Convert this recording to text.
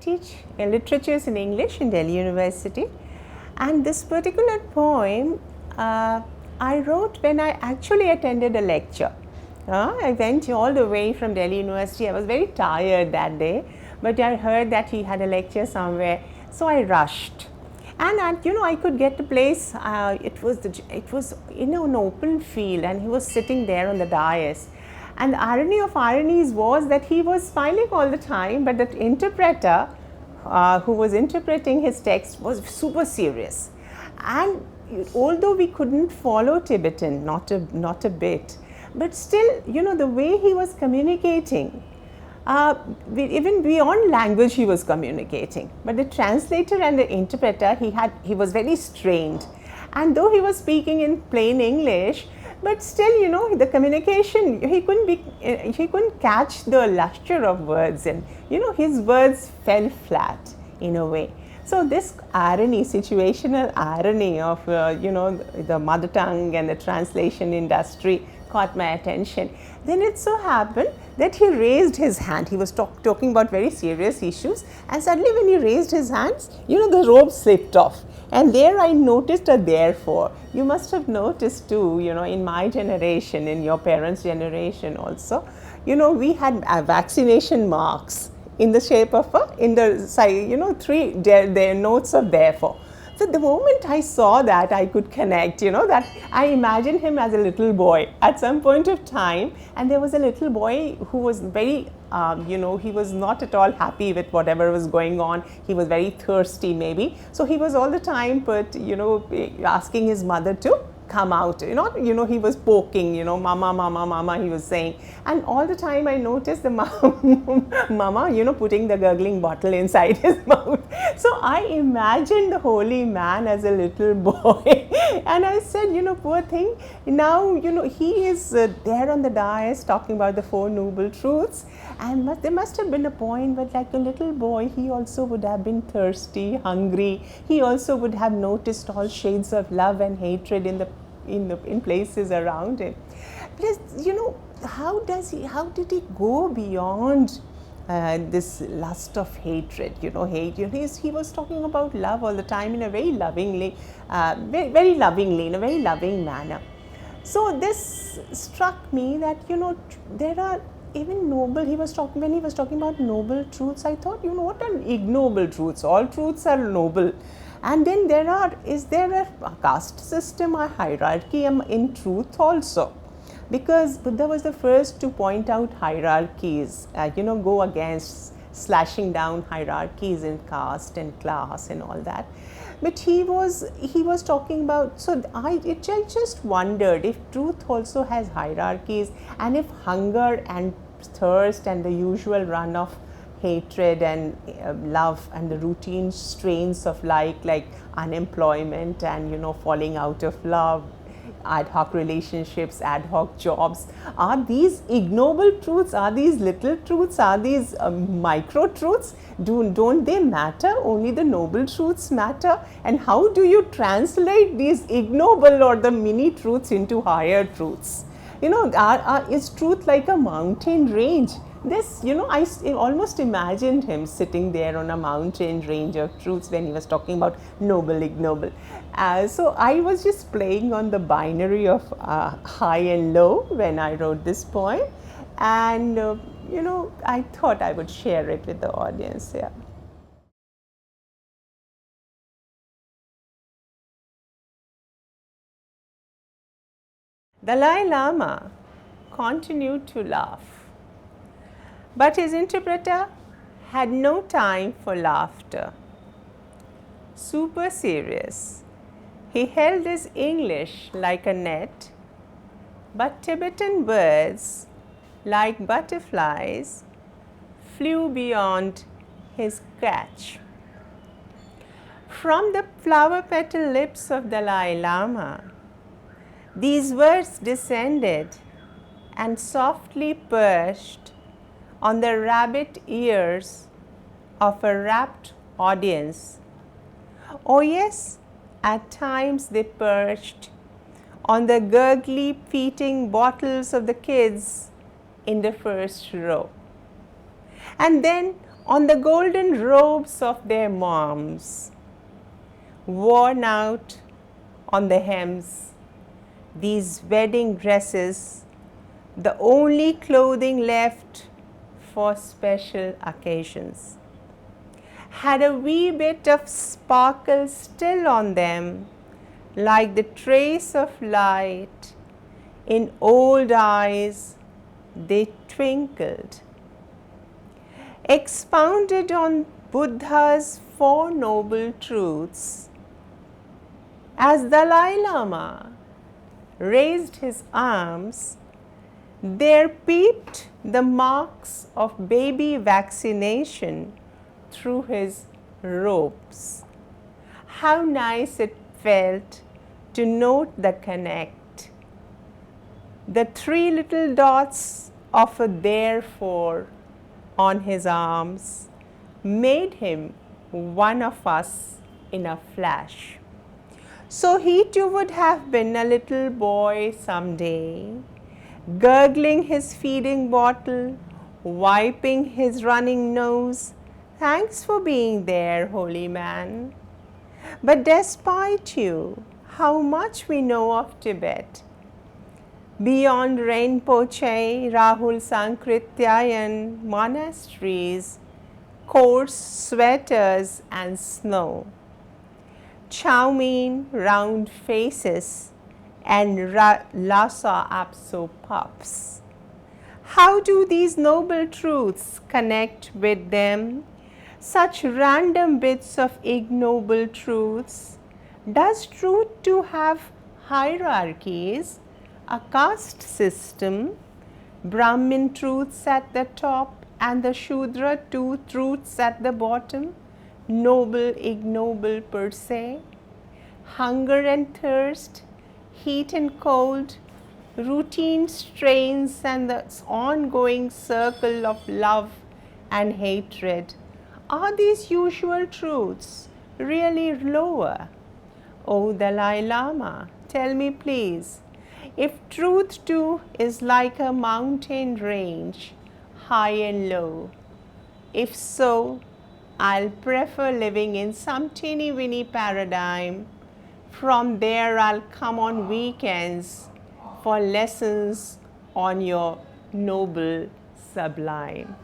teach literatures in English in Delhi University, and this particular poem I wrote when I actually attended a lecture. I went all the way from Delhi University. I was very tired that day, but I heard that he had a lecture somewhere, so I rushed. And I could get the place. It was in an open field, and he was sitting there on the dais. And the irony of ironies was that he was smiling all the time, but the interpreter who was interpreting his text was super serious. And although we couldn't follow Tibetan, not a bit, but still, the way he was communicating, even beyond language he was communicating. But the translator and the interpreter, he was very strained. And though he was speaking in plain English, but still, the communication, he couldn't catch the luster of words, and his words fell flat in a way. So this irony, situational irony of the mother tongue and the translation industry caught my attention. Then it so happened that he raised his hand. He was talking about very serious issues, and suddenly when he raised his hands, the robe slipped off. And there I noticed a therefore. You must have noticed too, in my generation, in your parents' generation also, we had vaccination marks in the shape of three their notes of therefore. So the moment I saw that, I could connect, that I imagined him as a little boy at some point of time, and there was a little boy who was very, he was not at all happy with whatever was going on. He was very thirsty maybe. So he was all the time asking his mother to come out, he was poking, mama, mama, mama, he was saying. And all the time I noticed the mama, putting the gurgling bottle inside his mouth. So I imagined the holy man as a little boy. And I said, poor thing, now, he is there on the dais talking about the Four Noble Truths. And there must have been a point where, like a little boy, he also would have been thirsty, hungry. He also would have noticed all shades of love and hatred in places around him. Plus, how did he go beyond this lust of hatred? Hate. He was talking about love all the time in a very lovingly, very lovingly, in a very loving manner. So this struck me that there are even noble. When he was talking about noble truths, I thought, what are ignoble truths? All truths are noble. And then is there a caste system or hierarchy in truth also? Because Buddha was the first to point out hierarchies, go against slashing down hierarchies in caste and class and all that. But he was talking about, so I just wondered if truth also has hierarchies, and if hunger and thirst and the usual run of hatred and love and the routine strains of like unemployment and falling out of love, ad hoc relationships, ad hoc jobs, are these ignoble truths? Are these little truths? Are these micro truths? Don't they matter? Only the noble truths matter. And how do you translate these ignoble or the mini truths into higher truths? Is truth like a mountain range? This, I almost imagined him sitting there on a mountain range of truths when he was talking about noble, ignoble. So I was just playing on the binary of high and low when I wrote this poem, and I thought I would share it with the audience. Yeah. Dalai Lama continued to laugh, but his interpreter had no time for laughter. Super serious, he held his English like a net, but Tibetan birds, like butterflies, flew beyond his catch. From the flower petal lips of Dalai Lama, these words descended and softly perched on the rabbit ears of a rapt audience. Oh yes, at times they perched on the gurgly feeding bottles of the kids in the first row. And then on the golden robes of their moms, worn out on the hems, these wedding dresses, the only clothing left for special occasions, had a wee bit of sparkle still on them, like the trace of light. In old eyes they twinkled. Expounded on Buddha's Four Noble Truths, as Dalai Lama raised his arms, there peeped the marks of baby vaccination through his robes. How nice it felt to note the connect. The three little dots of a therefore on his arms made him one of us in a flash. So he too would have been a little boy someday, gurgling his feeding bottle, wiping his running nose. Thanks for being there, holy man. But despite you, how much we know of Tibet, beyond Rinpoche, Rahul Sankrityayan monasteries, coarse sweaters and snow, chow mein, round faces, and Lhasa Apso pups. How do these noble truths connect with them? Such random bits of ignoble truths. Does truth too have hierarchies? A caste system, Brahmin truths at the top and the Shudra two truths at the bottom, noble, ignoble per se, hunger and thirst, heat and cold, routine strains and the ongoing circle of love and hatred. Are these usual truths really lower? O Dalai Lama, tell me please, if truth too is like a mountain range, high and low, if so, I'll prefer living in some teeny-weeny paradigm. From there I'll come on weekends for lessons on your noble sublime.